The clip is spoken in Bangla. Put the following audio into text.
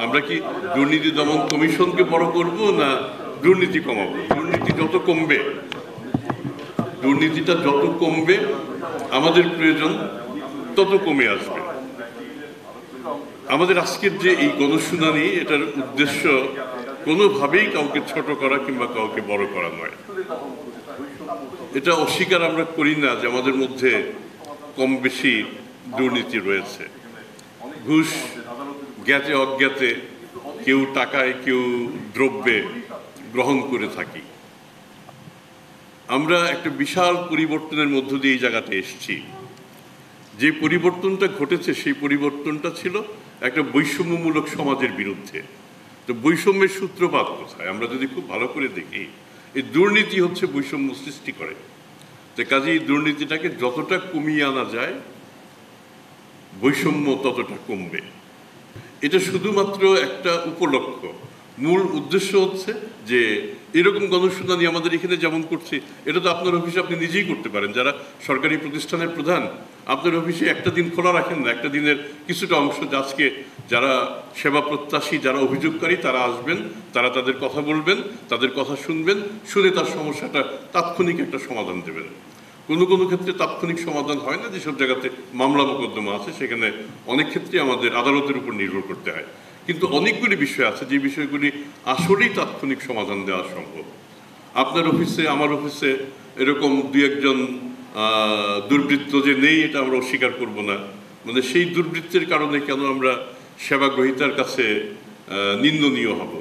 আমরা কি দুর্নীতি দমন কমিশনকে বড় করব না দুর্নীতি কমাবো? দুর্নীতিটা যত কমবে আমাদের প্রয়োজন তত কমে আসবে। আমাদের আজকের যে এই গণশুনানি, এটার উদ্দেশ্য কোনোভাবেই কাউকে ছোট করা কিংবা কাউকে বড় করা নয়। এটা অস্বীকার আমরা করি না যে আমাদের মধ্যে কম বেশি দুর্নীতি রয়েছে। ঘুষ জ্ঞাতে অজ্ঞাতে, কেউ টাকায় কেউ দ্রব্যে গ্রহণ করে থাকি। আমরা একটা বিশাল পরিবর্তনের মধ্য দিয়ে এই জায়গাতে এসেছি। যে পরিবর্তনটা ঘটেছে সেই পরিবর্তনটা ছিল একটা বৈষম্যমূলক সমাজের বিরুদ্ধে। তো বৈষম্যের সূত্রপাত কোথায়? আমরা যদি খুব ভালো করে দেখি, এই দুর্নীতি হচ্ছে বৈষম্য সৃষ্টি করে। তো কাজে এই দুর্নীতিটাকে যতটা কমিয়ে আনা যায় বৈষম্য ততটা কমবে। এটা শুধুমাত্র একটা উপলক্ষ। মূল উদ্দেশ্য হচ্ছে যে এরকম গণশুনানি আমাদের এখানে যেমন করছি, এটা তো আপনার অফিসে আপনি নিজেই করতে পারেন। যারা সরকারি প্রতিষ্ঠানের প্রধান, আপনার অফিসে একটা দিন খোলা রাখেন না, একটা দিনের কিছুটা অংশ আজকে যারা সেবা প্রত্যাশী, যারা অভিযোগকারী, তারা আসবেন, তারা তাদের কথা বলবেন, তাদের কথা শুনবেন, শুনে তার সমস্যাটা তাৎক্ষণিক একটা সমাধান দেবেন। কোনো কোনো ক্ষেত্রে তাৎক্ষণিক সমাধান হয় না, যেসব জায়গাতে মামলা মোকদ্দমা আছে সেখানে অনেক ক্ষেত্রে আমাদের আদালতের উপর নির্ভর করতে হয়। কিন্তু অনেকগুলি বিষয় আছে যে বিষয়গুলি আসলেই তাৎক্ষণিক সমাধান দেওয়া সম্ভব। আপনার অফিসে, আমার অফিসে এরকম দু একজন দুর্বৃত্ত যে নেই, এটা আমরা অস্বীকার করব না। মানে সেই দুর্বৃত্তের কারণে কেন আমরা সেবা গ্রহীতার কাছে নিন্দনীয় হব?